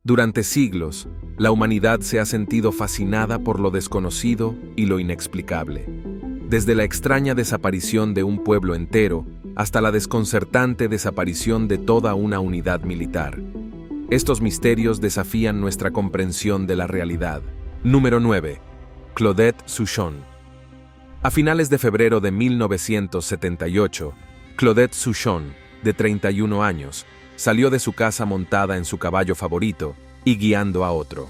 Durante siglos, la humanidad se ha sentido fascinada por lo desconocido y lo inexplicable. Desde la extraña desaparición de un pueblo entero hasta la desconcertante desaparición de toda una unidad militar. Estos misterios desafían nuestra comprensión de la realidad. Número 9. Claudette Souchon. A finales de febrero de 1978, Claudette Souchon, de 31 años, salió de su casa montada en su caballo favorito y guiando a otro.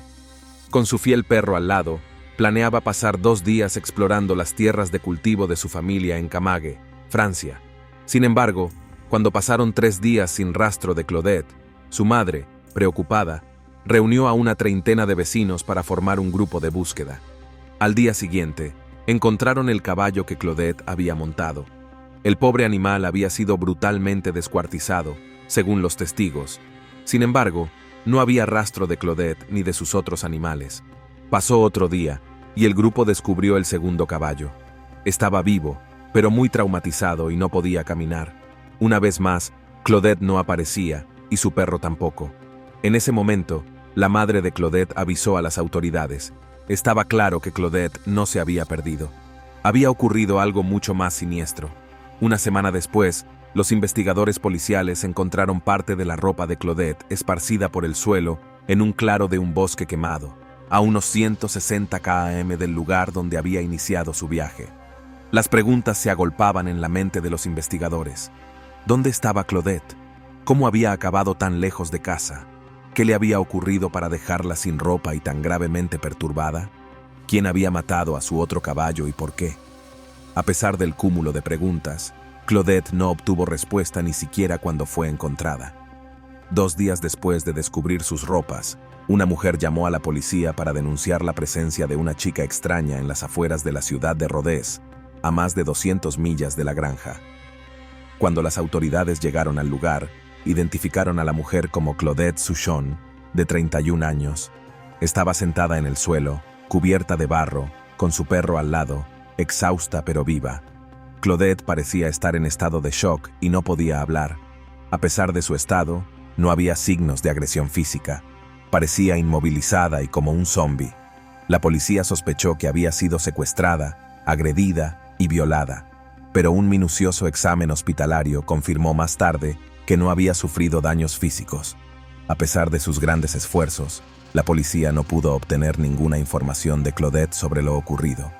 Con su fiel perro al lado, planeaba pasar 2 días explorando las tierras de cultivo de su familia en Camague, Francia. Sin embargo, cuando pasaron 3 días sin rastro de Claudette, su madre, preocupada, reunió a una treintena de vecinos para formar un grupo de búsqueda. Al día siguiente, encontraron el caballo que Claudette había montado. El pobre animal había sido brutalmente descuartizado, según los testigos. Sin embargo, no había rastro de Claudette ni de sus otros animales. Pasó otro día, y el grupo descubrió el segundo caballo. Estaba vivo, pero muy traumatizado y no podía caminar. Una vez más, Claudette no aparecía, y su perro tampoco. En ese momento, la madre de Claudette avisó a las autoridades. Estaba claro que Claudette no se había perdido. Había ocurrido algo mucho más siniestro. Una semana después, los investigadores policiales encontraron parte de la ropa de Claudette esparcida por el suelo en un claro de un bosque quemado, a unos 160 km del lugar donde había iniciado su viaje. Las preguntas se agolpaban en la mente de los investigadores. ¿Dónde estaba Claudette? ¿Cómo había acabado tan lejos de casa? ¿Qué le había ocurrido para dejarla sin ropa y tan gravemente perturbada? ¿Quién había matado a su otro caballo y por qué? A pesar del cúmulo de preguntas, Claudette no obtuvo respuesta ni siquiera cuando fue encontrada. 2 días después de descubrir sus ropas, una mujer llamó a la policía para denunciar la presencia de una chica extraña en las afueras de la ciudad de Rodez, a más de 200 millas de la granja. Cuando las autoridades llegaron al lugar, identificaron a la mujer como Claudette Souchon, de 31 años. Estaba sentada en el suelo, cubierta de barro, con su perro al lado, exhausta pero viva. Claudette parecía estar en estado de shock y no podía hablar. A pesar de su estado, no había signos de agresión física. Parecía inmovilizada y como un zombi. La policía sospechó que había sido secuestrada, agredida y violada, pero un minucioso examen hospitalario confirmó más tarde que no había sufrido daños físicos. A pesar de sus grandes esfuerzos, la policía no pudo obtener ninguna información de Claudette sobre lo ocurrido.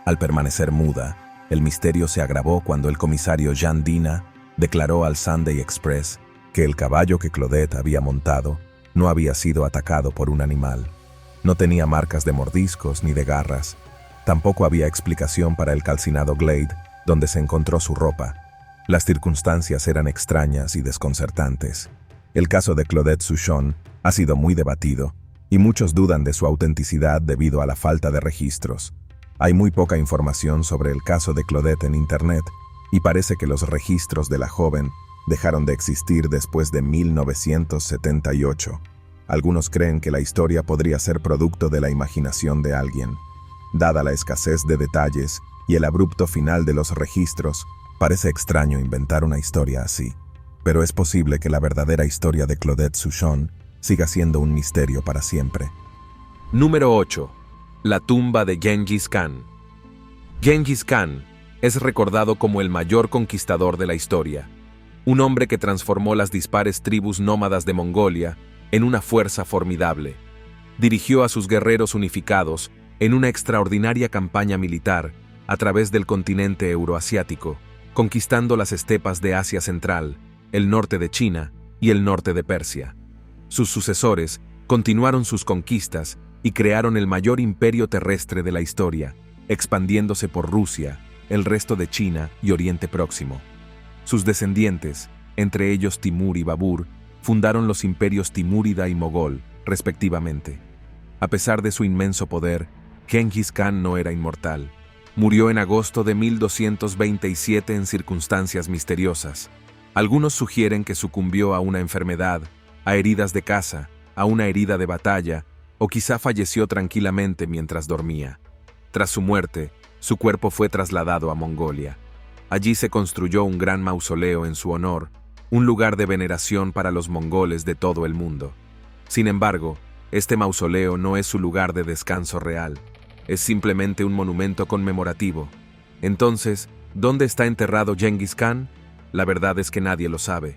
Al permanecer muda, el misterio se agravó cuando el comisario Jean Dina declaró al Sunday Express que el caballo que Claudette había montado no había sido atacado por un animal. No tenía marcas de mordiscos ni de garras. Tampoco había explicación para el calcinado Glade donde se encontró su ropa. Las circunstancias eran extrañas y desconcertantes. El caso de Claudette Souchon ha sido muy debatido, y muchos dudan de su autenticidad debido a la falta de registros. Hay muy poca información sobre el caso de Claudette en Internet, y parece que los registros de la joven dejaron de existir después de 1978. Algunos creen que la historia podría ser producto de la imaginación de alguien. Dada la escasez de detalles y el abrupto final de los registros, parece extraño inventar una historia así. Pero es posible que la verdadera historia de Claudette Souchon siga siendo un misterio para siempre. Número 8. La tumba de Gengis Khan. Gengis Khan es recordado como el mayor conquistador de la historia, un hombre que transformó las dispares tribus nómadas de Mongolia en una fuerza formidable. Dirigió a sus guerreros unificados en una extraordinaria campaña militar a través del continente euroasiático, conquistando las estepas de Asia Central, el norte de China y el norte de Persia. Sus sucesores continuaron sus conquistas y crearon el mayor imperio terrestre de la historia, expandiéndose por Rusia, el resto de China y Oriente Próximo. Sus descendientes, entre ellos Timur y Babur, fundaron los imperios Timúrida y Mogol, respectivamente. A pesar de su inmenso poder, Gengis Khan no era inmortal. Murió en agosto de 1227 en circunstancias misteriosas. Algunos sugieren que sucumbió a una enfermedad, a heridas de caza, a una herida de batalla, o quizá falleció tranquilamente mientras dormía. Tras su muerte, su cuerpo fue trasladado a Mongolia. Allí se construyó un gran mausoleo en su honor, un lugar de veneración para los mongoles de todo el mundo. Sin embargo, Este mausoleo no es su lugar de descanso real, es simplemente un monumento conmemorativo. Entonces, ¿dónde está enterrado Genghis Khan? La verdad es que nadie lo sabe.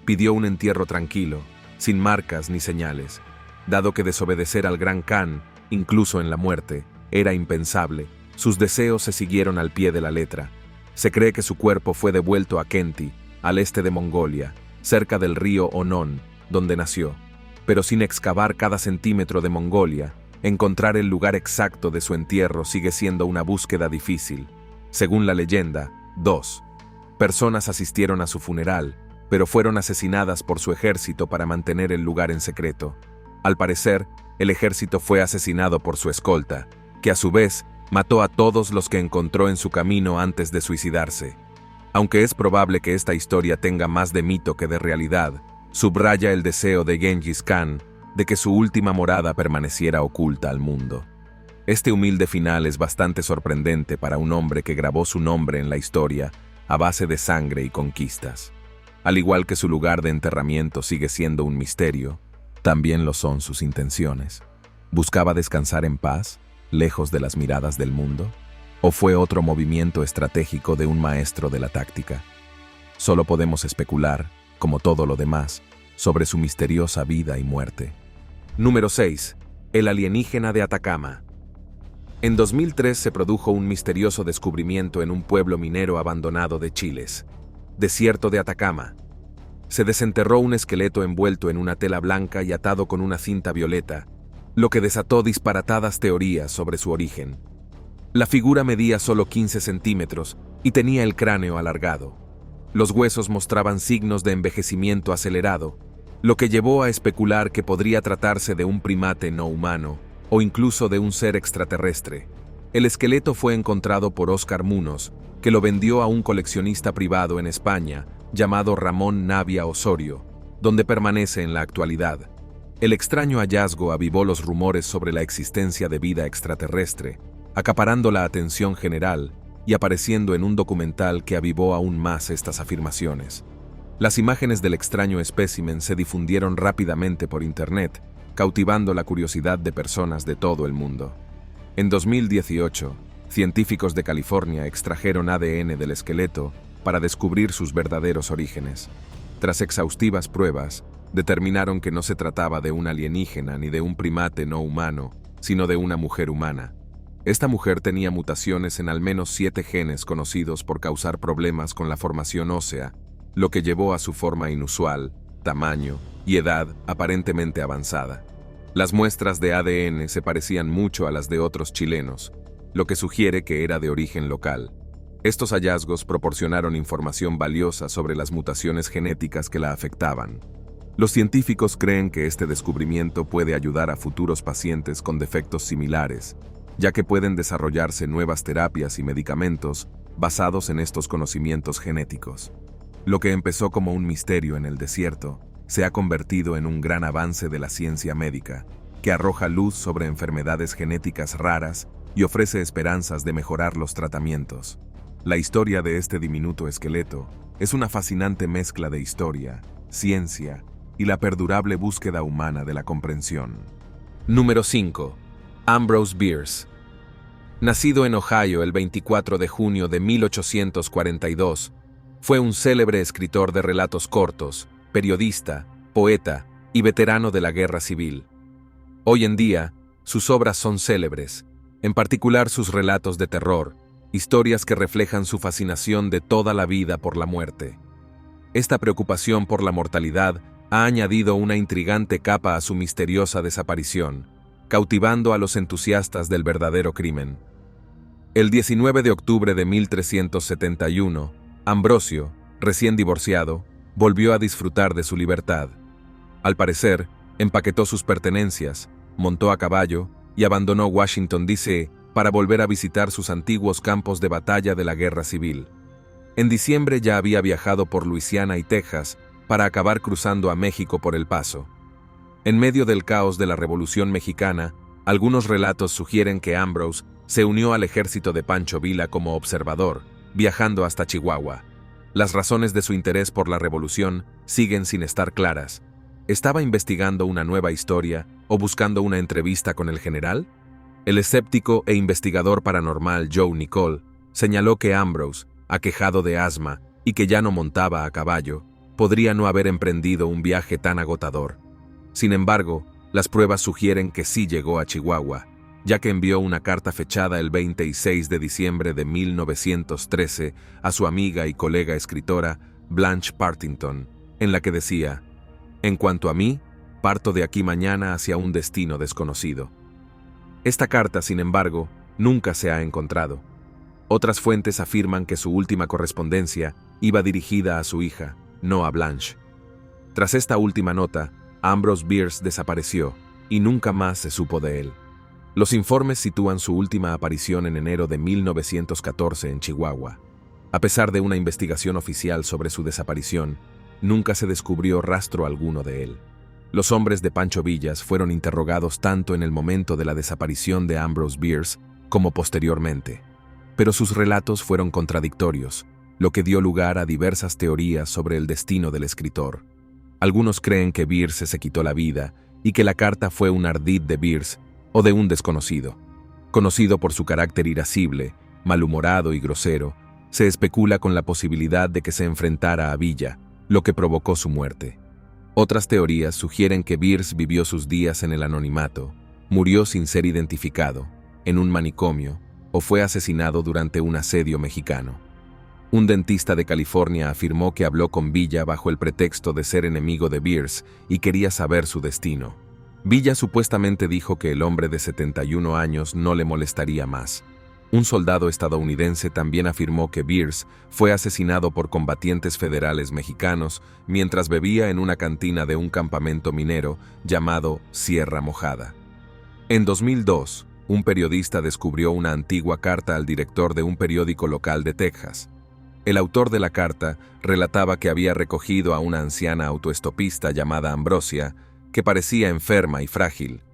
Pidió un entierro tranquilo, sin marcas ni señales, dado que desobedecer al gran Khan, incluso en la muerte, era impensable. Sus deseos se siguieron al pie de la letra. Se cree que su cuerpo fue devuelto a Khenti, al este de Mongolia, cerca del río Onon, donde nació. Pero sin excavar cada centímetro de Mongolia, encontrar el lugar exacto de su entierro sigue siendo una búsqueda difícil. Según la leyenda, 2 personas asistieron a su funeral, pero fueron asesinadas por su ejército para mantener el lugar en secreto. Al parecer, el ejército fue asesinado por su escolta, que a su vez mató a todos los que encontró en su camino antes de suicidarse. Aunque es probable que esta historia tenga más de mito que de realidad, subraya el deseo de Genghis Khan de que su última morada permaneciera oculta al mundo. Este humilde final es bastante sorprendente para un hombre que grabó su nombre en la historia a base de sangre y conquistas. Al igual que su lugar de enterramiento sigue siendo un misterio, también lo son sus intenciones. ¿Buscaba descansar en paz, lejos de las miradas del mundo? ¿O fue otro movimiento estratégico de un maestro de la táctica? Solo podemos especular, como todo lo demás, sobre su misteriosa vida y muerte. Número 6. El alienígena de Atacama. En 2003 se produjo un misterioso descubrimiento en un pueblo minero abandonado de Chiles, desierto de Atacama. Se desenterró un esqueleto envuelto en una tela blanca y atado con una cinta violeta, lo que desató disparatadas teorías sobre su origen. La figura medía solo 15 centímetros y tenía el cráneo alargado. Los huesos mostraban signos de envejecimiento acelerado, lo que llevó a especular que podría tratarse de un primate no humano o incluso de un ser extraterrestre. El esqueleto fue encontrado por Óscar Munoz, que lo vendió a un coleccionista privado en España llamado Ramón Navia Osorio, donde permanece en la actualidad. El extraño hallazgo avivó los rumores sobre la existencia de vida extraterrestre, acaparando la atención general y apareciendo en un documental que avivó aún más estas afirmaciones. Las imágenes del extraño espécimen se difundieron rápidamente por internet, cautivando la curiosidad de personas de todo el mundo. En 2018, científicos de California extrajeron ADN del esqueleto para descubrir sus verdaderos orígenes. Tras exhaustivas pruebas, determinaron que no se trataba de un alienígena ni de un primate no humano, sino de una mujer humana. Esta mujer tenía mutaciones en al menos 7 genes conocidos por causar problemas con la formación ósea, lo que llevó a su forma inusual, tamaño y edad aparentemente avanzada. Las muestras de ADN se parecían mucho a las de otros chilenos, lo que sugiere que era de origen local. Estos hallazgos proporcionaron información valiosa sobre las mutaciones genéticas que la afectaban. Los científicos creen que este descubrimiento puede ayudar a futuros pacientes con defectos similares, ya que pueden desarrollarse nuevas terapias y medicamentos basados en estos conocimientos genéticos. Lo que empezó como un misterio en el desierto se ha convertido en un gran avance de la ciencia médica, que arroja luz sobre enfermedades genéticas raras y ofrece esperanzas de mejorar los tratamientos. La historia de este diminuto esqueleto es una fascinante mezcla de historia, ciencia y la perdurable búsqueda humana de la comprensión. Número 5. Ambrose Bierce. Nacido en Ohio el 24 de junio de 1842, fue un célebre escritor de relatos cortos, periodista, poeta y veterano de la Guerra Civil. Hoy en día, sus obras son célebres, en particular sus relatos de terror, historias que reflejan su fascinación de toda la vida por la muerte. Esta preocupación por la mortalidad ha añadido una intrigante capa a su misteriosa desaparición, cautivando a los entusiastas del verdadero crimen. El 19 de octubre de 1371, Ambrosio, recién divorciado, volvió a disfrutar de su libertad. Al parecer, empaquetó sus pertenencias, montó a caballo y abandonó Washington, D.C. para volver a visitar sus antiguos campos de batalla de la Guerra Civil. En diciembre ya había viajado por Luisiana y Texas para acabar cruzando a México por El Paso. En medio del caos de la Revolución Mexicana, algunos relatos sugieren que Ambrose se unió al ejército de Pancho Villa como observador, viajando hasta Chihuahua. Las razones de su interés por la revolución siguen sin estar claras. ¿Estaba investigando una nueva historia o buscando una entrevista con el general? El escéptico e investigador paranormal Joe Nicoll señaló que Ambrose, aquejado de asma y que ya no montaba a caballo, podría no haber emprendido un viaje tan agotador. Sin embargo, las pruebas sugieren que sí llegó a Chihuahua, ya que envió una carta fechada el 26 de diciembre de 1913 a su amiga y colega escritora Blanche Partington, en la que decía: «En cuanto a mí, parto de aquí mañana hacia un destino desconocido». Esta carta, sin embargo, nunca se ha encontrado. Otras fuentes afirman que su última correspondencia iba dirigida a su hija, no a Blanche. Tras esta última nota, Ambrose Bierce desapareció y nunca más se supo de él. Los informes sitúan su última aparición en enero de 1914 en Chihuahua. A pesar de una investigación oficial sobre su desaparición, nunca se descubrió rastro alguno de él. Los hombres de Pancho Villas fueron interrogados tanto en el momento de la desaparición de Ambrose Bierce como posteriormente, pero sus relatos fueron contradictorios, lo que dio lugar a diversas teorías sobre el destino del escritor. Algunos creen que Bierce se quitó la vida y que la carta fue un ardid de Bierce o de un desconocido. Conocido por su carácter irascible, malhumorado y grosero, se especula con la posibilidad de que se enfrentara a Villa, lo que provocó su muerte. Otras teorías sugieren que Bierce vivió sus días en el anonimato, murió sin ser identificado, en un manicomio, o fue asesinado durante un asedio mexicano. Un dentista de California afirmó que habló con Villa bajo el pretexto de ser enemigo de Bierce y quería saber su destino. Villa supuestamente dijo que el hombre de 71 años no le molestaría más. Un soldado estadounidense también afirmó que Bierce fue asesinado por combatientes federales mexicanos mientras bebía en una cantina de un campamento minero llamado Sierra Mojada. En 2002, un periodista descubrió una antigua carta al director de un periódico local de Texas. El autor de la carta relataba que había recogido a una anciana autoestopista llamada Ambrosia, que parecía enferma y frágil.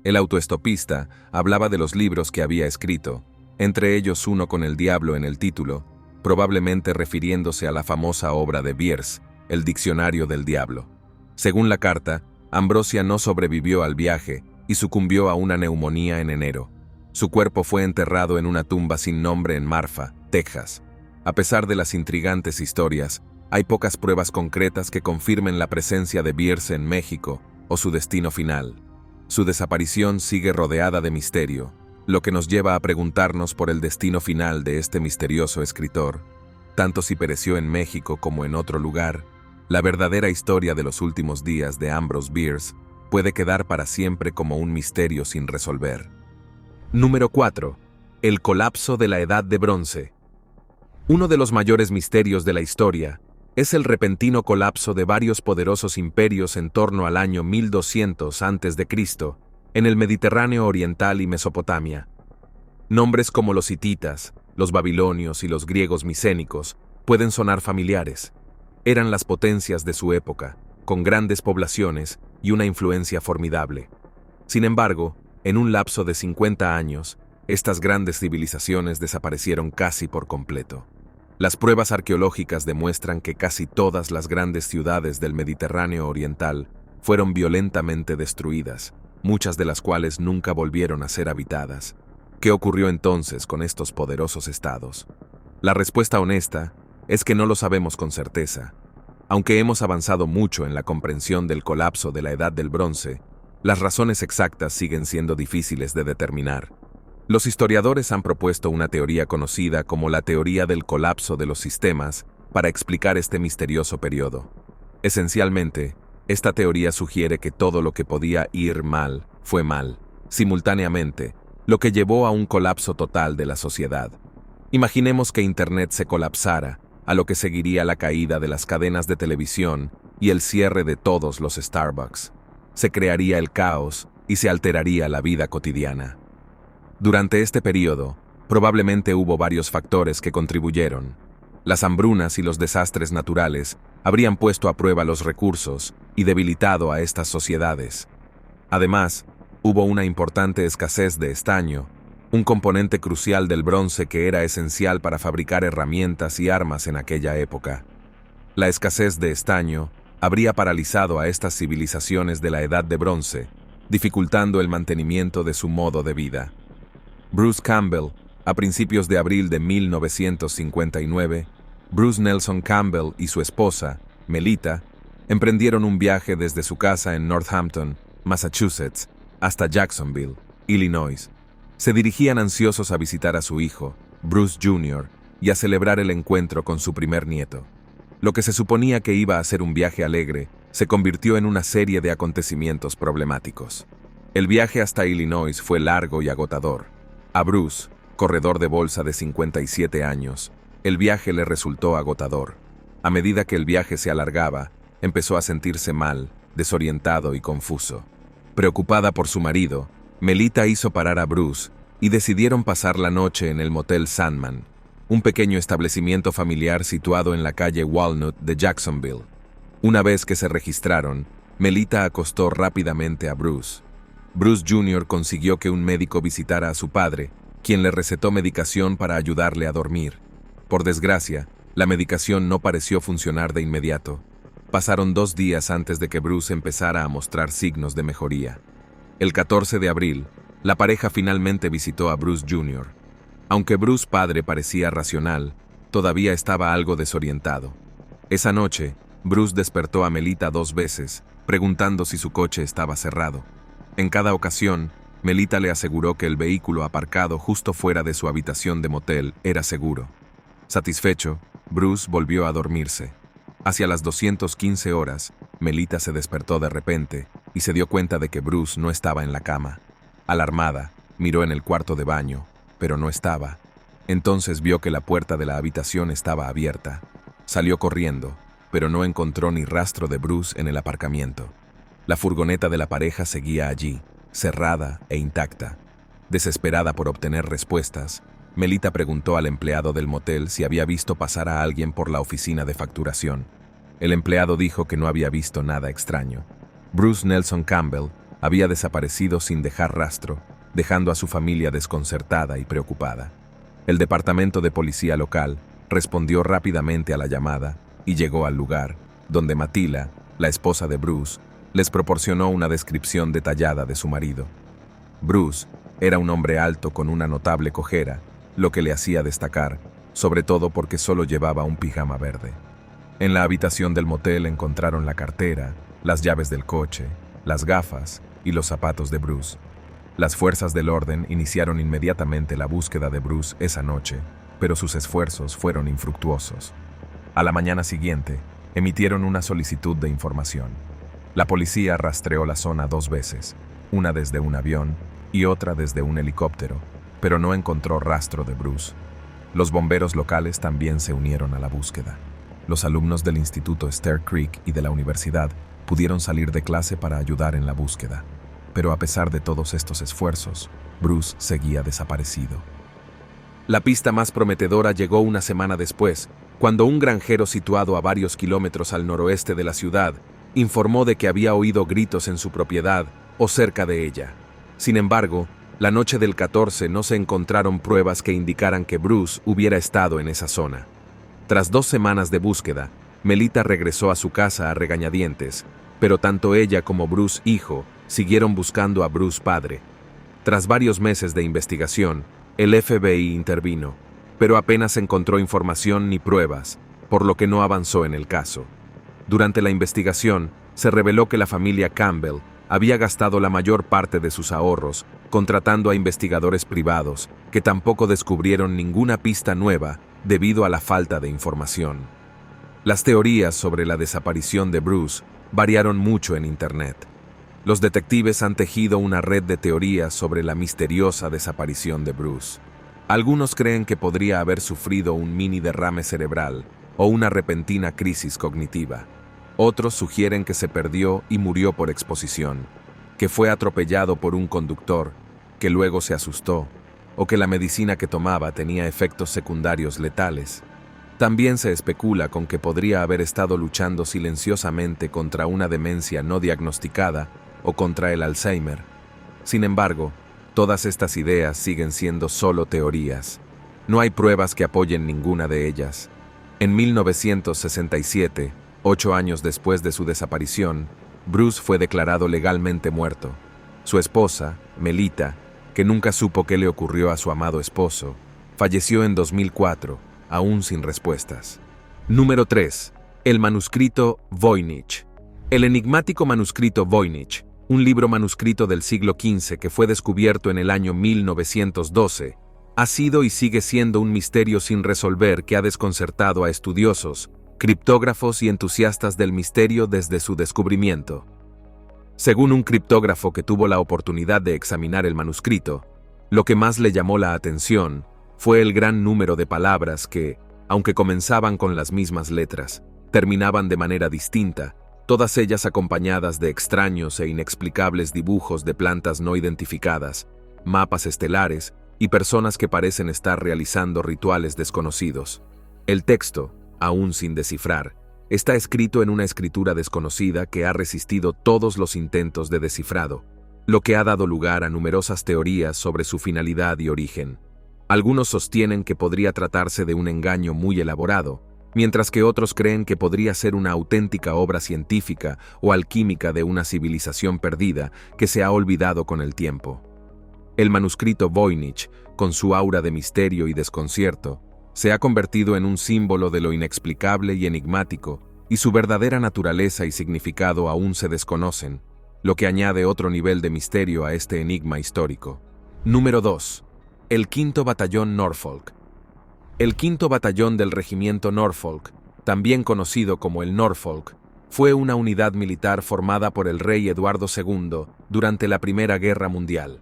El autoestopista hablaba de los libros que había escrito, entre ellos uno con el diablo en el título, probablemente refiriéndose a la famosa obra de Bierce, El Diccionario del Diablo. Según la carta, Ambrosia no sobrevivió al viaje y sucumbió a una neumonía en enero. Su cuerpo fue enterrado en una tumba sin nombre en Marfa, Texas. A pesar de las intrigantes historias, hay pocas pruebas concretas que confirmen la presencia de Bierce en México o su destino final. Su desaparición sigue rodeada de misterio, lo que nos lleva a preguntarnos por el destino final de este misterioso escritor. Tanto si pereció en México como en otro lugar, la verdadera historia de los últimos días de Ambrose Bierce puede quedar para siempre como un misterio sin resolver. Número 4. El colapso de la Edad de Bronce. Uno de los mayores misterios de la historia es el repentino colapso de varios poderosos imperios en torno al año 1200 a.C., en el Mediterráneo oriental y Mesopotamia. Nombres como los hititas, los babilonios y los griegos micénicos pueden sonar familiares. Eran las potencias de su época, con grandes poblaciones y una influencia formidable. Sin embargo, en un lapso de 50 años, estas grandes civilizaciones desaparecieron casi por completo. Las pruebas arqueológicas demuestran que casi todas las grandes ciudades del Mediterráneo oriental fueron violentamente destruidas, muchas de las cuales nunca volvieron a ser habitadas. ¿Qué ocurrió entonces con estos poderosos estados? La respuesta honesta es que no lo sabemos con certeza. Aunque hemos avanzado mucho en la comprensión del colapso de la Edad del Bronce, las razones exactas siguen siendo difíciles de determinar. Los historiadores han propuesto una teoría conocida como la teoría del colapso de los sistemas para explicar este misterioso periodo. Esencialmente, esta teoría sugiere que todo lo que podía ir mal fue mal, simultáneamente, lo que llevó a un colapso total de la sociedad. Imaginemos que Internet se colapsara, a lo que seguiría la caída de las cadenas de televisión y el cierre de todos los Starbucks. Se crearía el caos y se alteraría la vida cotidiana. Durante este periodo, probablemente hubo varios factores que contribuyeron. Las hambrunas y los desastres naturales habrían puesto a prueba los recursos y debilitado a estas sociedades. Además, hubo una importante escasez de estaño, un componente crucial del bronce que era esencial para fabricar herramientas y armas en aquella época. La escasez de estaño habría paralizado a estas civilizaciones de la Edad de Bronce, dificultando el mantenimiento de su modo de vida. Bruce Campbell, a principios de abril de 1959, Bruce Nelson Campbell y su esposa, Melita, emprendieron un viaje desde su casa en Northampton, Massachusetts, hasta Jacksonville, Illinois. Se dirigían ansiosos a visitar a su hijo, Bruce Jr., y a celebrar el encuentro con su primer nieto. Lo que se suponía que iba a ser un viaje alegre, se convirtió en una serie de acontecimientos problemáticos. El viaje hasta Illinois fue largo y agotador. A Bruce, corredor de bolsa de 57 años, el viaje le resultó agotador. A medida que el viaje se alargaba, empezó a sentirse mal, desorientado y confuso. Preocupada por su marido, Melita hizo parar a Bruce y decidieron pasar la noche en el Motel Sandman, un pequeño establecimiento familiar situado en la calle Walnut de Jacksonville. Una vez que se registraron, Melita acostó rápidamente a Bruce. Bruce Jr. consiguió que un médico visitara a su padre, quien le recetó medicación para ayudarle a dormir. Por desgracia, la medicación no pareció funcionar de inmediato. Pasaron 2 días antes de que Bruce empezara a mostrar signos de mejoría. El 14 de abril, la pareja finalmente visitó a Bruce Jr. Aunque Bruce padre parecía racional, todavía estaba algo desorientado. Esa noche, Bruce despertó a Melita 2 veces, preguntando si su coche estaba cerrado. En cada ocasión, Melita le aseguró que el vehículo aparcado justo fuera de su habitación de motel era seguro. Satisfecho, Bruce volvió a dormirse. Hacia las 215 horas, Melita se despertó de repente y se dio cuenta de que Bruce no estaba en la cama. Alarmada, miró en el cuarto de baño, pero no estaba. Entonces vio que la puerta de la habitación estaba abierta. Salió corriendo, pero no encontró ni rastro de Bruce en el aparcamiento. La furgoneta de la pareja seguía allí, cerrada e intacta. Desesperada por obtener respuestas, Melita preguntó al empleado del motel si había visto pasar a alguien por la oficina de facturación. El empleado dijo que no había visto nada extraño. Bruce Nelson Campbell había desaparecido sin dejar rastro, dejando a su familia desconcertada y preocupada. El departamento de policía local respondió rápidamente a la llamada y llegó al lugar, donde Matila, la esposa de Bruce, les proporcionó una descripción detallada de su marido. Bruce era un hombre alto con una notable cojera, lo que le hacía destacar, sobre todo porque solo llevaba un pijama verde. En la habitación del motel encontraron la cartera, las llaves del coche, las gafas y los zapatos de Bruce. Las fuerzas del orden iniciaron inmediatamente la búsqueda de Bruce esa noche, pero sus esfuerzos fueron infructuosos. A la mañana siguiente, emitieron una solicitud de información. La policía rastreó la zona 2 veces, una desde un avión y otra desde un helicóptero, pero no encontró rastro de Bruce. Los bomberos locales también se unieron a la búsqueda. Los alumnos del Instituto Stair Creek y de la universidad pudieron salir de clase para ayudar en la búsqueda. Pero a pesar de todos estos esfuerzos, Bruce seguía desaparecido. La pista más prometedora llegó una semana después, cuando un granjero situado a varios kilómetros al noroeste de la ciudad informó de que había oído gritos en su propiedad o cerca de ella. Sin embargo, la noche del 14 no se encontraron pruebas que indicaran que Bruce hubiera estado en esa zona. Tras 2 semanas de búsqueda, Melita regresó a su casa a regañadientes, pero tanto ella como Bruce hijo siguieron buscando a Bruce padre. Tras varios meses de investigación, el FBI intervino, pero apenas encontró información ni pruebas, por lo que no avanzó en el caso. Durante la investigación, se reveló que la familia Campbell había gastado la mayor parte de sus ahorros contratando a investigadores privados que tampoco descubrieron ninguna pista nueva debido a la falta de información. Las teorías sobre la desaparición de Bruce variaron mucho en Internet. Los detectives han tejido una red de teorías sobre la misteriosa desaparición de Bruce. Algunos creen que podría haber sufrido un mini derrame cerebral o una repentina crisis cognitiva. Otros sugieren que se perdió y murió por exposición, que fue atropellado por un conductor, que luego se asustó, o que la medicina que tomaba tenía efectos secundarios letales. También se especula con que podría haber estado luchando silenciosamente contra una demencia no diagnosticada o contra el Alzheimer. Sin embargo, todas estas ideas siguen siendo solo teorías. No hay pruebas que apoyen ninguna de ellas. En 1967, 8 años después de su desaparición, Bruce fue declarado legalmente muerto. Su esposa, Melita, que nunca supo qué le ocurrió a su amado esposo, falleció en 2004, aún sin respuestas. Número 3. El manuscrito Voynich. El enigmático manuscrito Voynich, un libro manuscrito del siglo XV que fue descubierto en el año 1912, ha sido y sigue siendo un misterio sin resolver que ha desconcertado a estudiosos, criptógrafos y entusiastas del misterio desde su descubrimiento. Según un criptógrafo que tuvo la oportunidad de examinar el manuscrito, lo que más le llamó la atención fue el gran número de palabras que, aunque comenzaban con las mismas letras, terminaban de manera distinta, todas ellas acompañadas de extraños e inexplicables dibujos de plantas no identificadas, mapas estelares y personas que parecen estar realizando rituales desconocidos. El texto, aún sin descifrar, está escrito en una escritura desconocida que ha resistido todos los intentos de descifrado, lo que ha dado lugar a numerosas teorías sobre su finalidad y origen. Algunos sostienen que podría tratarse de un engaño muy elaborado, mientras que otros creen que podría ser una auténtica obra científica o alquímica de una civilización perdida que se ha olvidado con el tiempo. El manuscrito Voynich, con su aura de misterio y desconcierto, se ha convertido en un símbolo de lo inexplicable y enigmático, y su verdadera naturaleza y significado aún se desconocen, lo que añade otro nivel de misterio a este enigma histórico. Número 2. El Quinto Batallón Norfolk. El Quinto Batallón del Regimiento Norfolk, también conocido como el Norfolk, fue una unidad militar formada por el rey Eduardo II durante la Primera Guerra Mundial.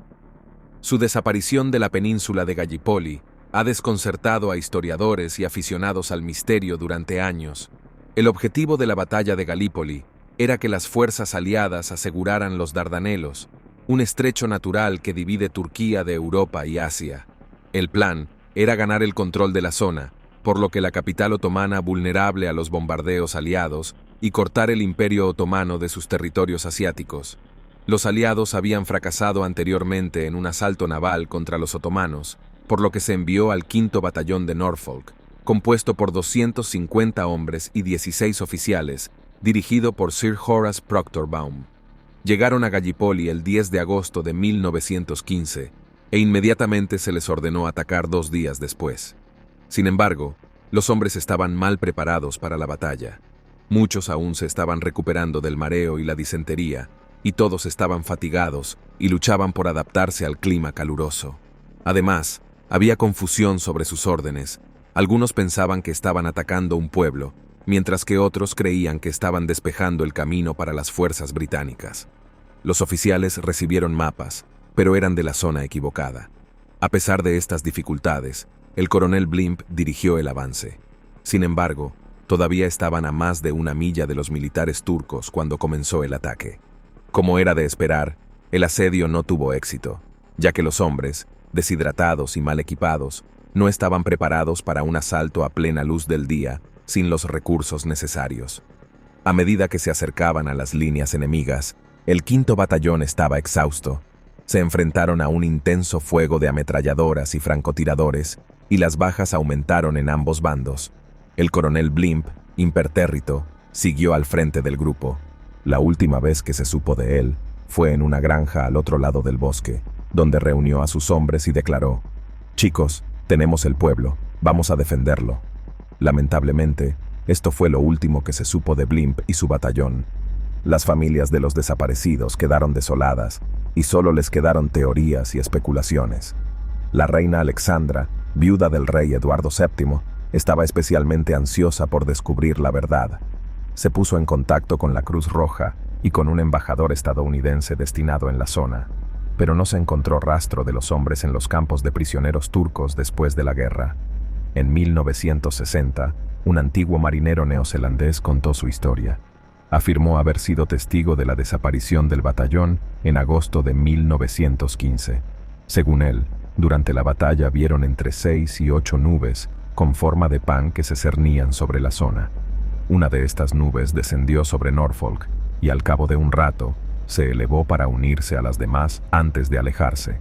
Su desaparición de la península de Gallipoli ha desconcertado a historiadores y aficionados al misterio durante años. El objetivo de la batalla de Galípoli era que las fuerzas aliadas aseguraran los Dardanelos, un estrecho natural que divide Turquía de Europa y Asia. El plan era ganar el control de la zona, por lo que la capital otomana vulnerable a los bombardeos aliados y cortar el Imperio Otomano de sus territorios asiáticos. Los aliados habían fracasado anteriormente en un asalto naval contra los otomanos, por lo que se envió al Quinto Batallón de Norfolk, compuesto por 250 hombres y 16 oficiales, dirigido por Sir Horace Proctor-Baum. Llegaron a Gallipoli el 10 de agosto de 1915, e inmediatamente se les ordenó atacar 2 días después. Sin embargo, los hombres estaban mal preparados para la batalla. Muchos aún se estaban recuperando del mareo y la disentería, y todos estaban fatigados y luchaban por adaptarse al clima caluroso. Además, había confusión sobre sus órdenes. Algunos pensaban que estaban atacando un pueblo, mientras que otros creían que estaban despejando el camino para las fuerzas británicas. Los oficiales recibieron mapas, pero eran de la zona equivocada. A pesar de estas dificultades, el coronel Blimp dirigió el avance. Sin embargo, todavía estaban a más de 1 milla de los militares turcos cuando comenzó el ataque. Como era de esperar, el asedio no tuvo éxito, ya que los hombres, deshidratados y mal equipados, no estaban preparados para un asalto a plena luz del día, sin los recursos necesarios. A medida que se acercaban a las líneas enemigas, el Quinto Batallón estaba exhausto. Se enfrentaron a un intenso fuego de ametralladoras y francotiradores, y las bajas aumentaron en ambos bandos. El coronel Blimp, impertérrito, siguió al frente del grupo. La última vez que se supo de él fue en una granja al otro lado del bosque, donde reunió a sus hombres y declaró: «Chicos, tenemos el pueblo, vamos a defenderlo». Lamentablemente, esto fue lo último que se supo de Blimp y su batallón. Las familias de los desaparecidos quedaron desoladas, y solo les quedaron teorías y especulaciones. La reina Alexandra, viuda del rey Eduardo VII, estaba especialmente ansiosa por descubrir la verdad. Se puso en contacto con la Cruz Roja y con un embajador estadounidense destinado en la zona, pero no se encontró rastro de los hombres en los campos de prisioneros turcos después de la guerra. En 1960, un antiguo marinero neozelandés contó su historia. Afirmó haber sido testigo de la desaparición del batallón en agosto de 1915. Según él, durante la batalla vieron entre 6 y 8 nubes con forma de pan que se cernían sobre la zona. Una de estas nubes descendió sobre Norfolk y al cabo de un rato se elevó para unirse a las demás antes de alejarse.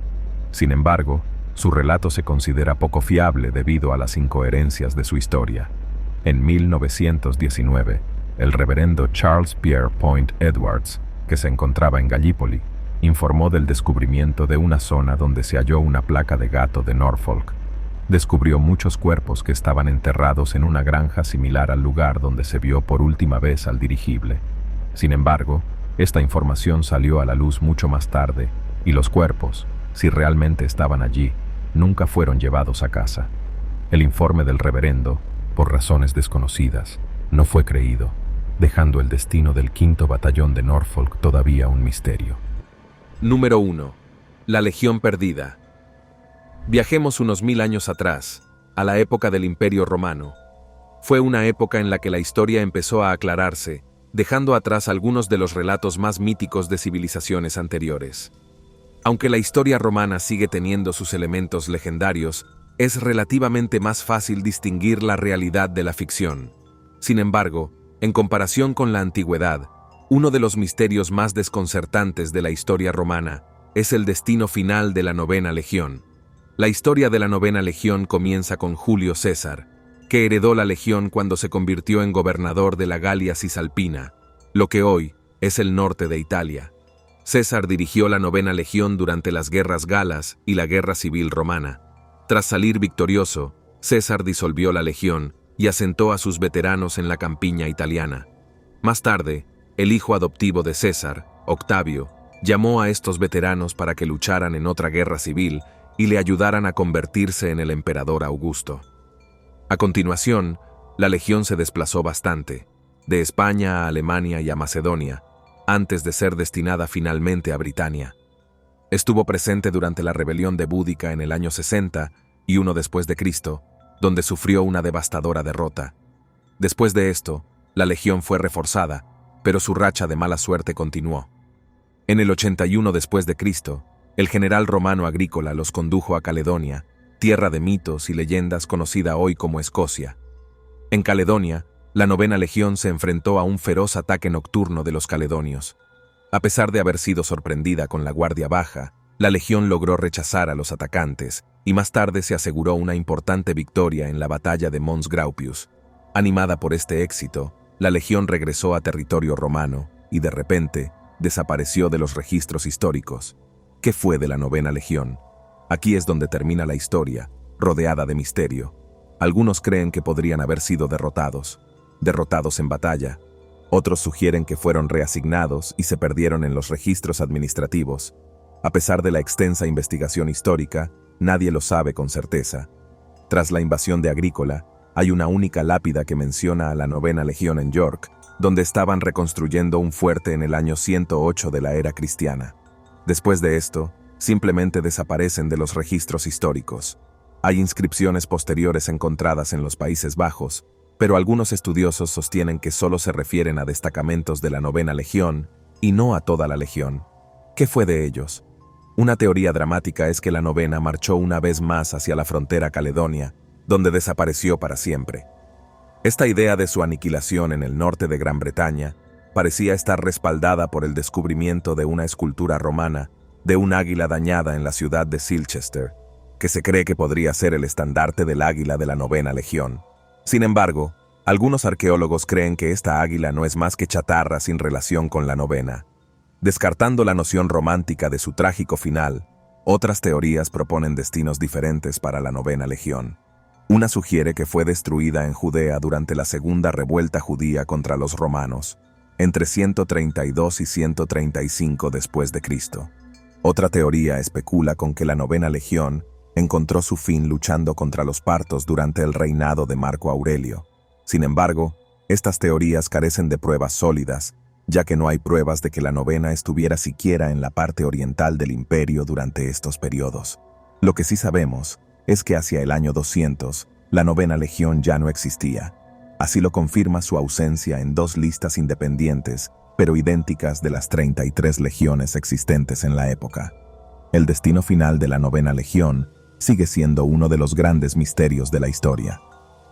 Sin embargo, su relato se considera poco fiable debido a las incoherencias de su historia. En 1919, el reverendo Charles Pierre Point Edwards, que se encontraba en Gallipoli, informó del descubrimiento de una zona donde se halló una placa de gato de Norfolk. Descubrió muchos cuerpos que estaban enterrados en una granja similar al lugar donde se vio por última vez al dirigible. Sin embargo, esta información salió a la luz mucho más tarde, y los cuerpos, si realmente estaban allí, nunca fueron llevados a casa. El informe del reverendo, por razones desconocidas, no fue creído, dejando el destino del 5º Batallón de Norfolk todavía un misterio. Número 1. La Legión Perdida. Viajemos unos 1000 años atrás, a la época del Imperio Romano. Fue una época en la que la historia empezó a aclararse, dejando atrás algunos de los relatos más míticos de civilizaciones anteriores. Aunque la historia romana sigue teniendo sus elementos legendarios, es relativamente más fácil distinguir la realidad de la ficción. Sin embargo, en comparación con la antigüedad, uno de los misterios más desconcertantes de la historia romana es el destino final de la Novena Legión. La historia de la Novena Legión comienza con Julio César, que heredó la legión cuando se convirtió en gobernador de la Galia Cisalpina, lo que hoy es el norte de Italia. César dirigió la Novena Legión durante las guerras galas y la Guerra Civil Romana. Tras salir victorioso, César disolvió la legión y asentó a sus veteranos en la campiña italiana. Más tarde, el hijo adoptivo de César, Octavio, llamó a estos veteranos para que lucharan en otra guerra civil y le ayudaran a convertirse en el emperador Augusto. A continuación, la legión se desplazó bastante, de España a Alemania y a Macedonia, antes de ser destinada finalmente a Britania. Estuvo presente durante la rebelión de Búdica en el año 60 y uno después de Cristo, donde sufrió una devastadora derrota. Después de esto, la legión fue reforzada, pero su racha de mala suerte continuó. En el 81 después de Cristo, el general romano Agrícola los condujo a Caledonia, tierra de mitos y leyendas conocida hoy como Escocia. En Caledonia, la Novena Legión se enfrentó a un feroz ataque nocturno de los caledonios. A pesar de haber sido sorprendida con la guardia baja, la legión logró rechazar a los atacantes y más tarde se aseguró una importante victoria en la batalla de Mons Graupius. Animada por este éxito, la legión regresó a territorio romano y de repente desapareció de los registros históricos. ¿Qué fue de la Novena Legión? Aquí es donde termina la historia, rodeada de misterio. Algunos creen que podrían haber sido derrotados en batalla. Otros sugieren que fueron reasignados y se perdieron en los registros administrativos. A pesar de la extensa investigación histórica, nadie lo sabe con certeza. Tras la invasión de Agrícola, hay una única lápida que menciona a la Novena Legión en York, donde estaban reconstruyendo un fuerte en el año 108 de la era cristiana. Después de esto, simplemente desaparecen de los registros históricos. Hay inscripciones posteriores encontradas en los Países Bajos, pero algunos estudiosos sostienen que solo se refieren a destacamentos de la Novena Legión y no a toda la legión. ¿Qué fue de ellos? Una teoría dramática es que la novena marchó una vez más hacia la frontera caledonia, donde desapareció para siempre. Esta idea de su aniquilación en el norte de Gran Bretaña parecía estar respaldada por el descubrimiento de una escultura romana de un águila dañada en la ciudad de Silchester, que se cree que podría ser el estandarte del águila de la Novena Legión. Sin embargo, algunos arqueólogos creen que esta águila no es más que chatarra sin relación con la novena. Descartando la noción romántica de su trágico final, otras teorías proponen destinos diferentes para la Novena Legión. Una sugiere que fue destruida en Judea durante la segunda revuelta judía contra los romanos, entre 132 y 135 después de Cristo. Otra teoría especula con que la Novena Legión encontró su fin luchando contra los partos durante el reinado de Marco Aurelio. Sin embargo, estas teorías carecen de pruebas sólidas, ya que no hay pruebas de que la novena estuviera siquiera en la parte oriental del imperio durante estos periodos. Lo que sí sabemos es que hacia el año 200, la Novena Legión ya no existía. Así lo confirma su ausencia en dos listas independientes, pero idénticas de las 33 legiones existentes en la época. El destino final de la Novena Legión sigue siendo uno de los grandes misterios de la historia.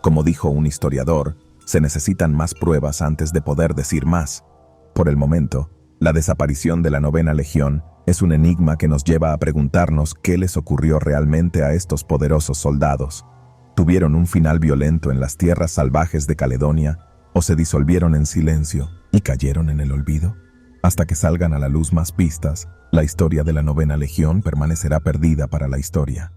Como dijo un historiador, se necesitan más pruebas antes de poder decir más. Por el momento, la desaparición de la Novena Legión es un enigma que nos lleva a preguntarnos qué les ocurrió realmente a estos poderosos soldados. ¿Tuvieron un final violento en las tierras salvajes de Caledonia ¿O se disolvieron en silencio y cayeron en el olvido? Hasta que salgan a la luz más pistas, la historia de la Novena Legión permanecerá perdida para la historia.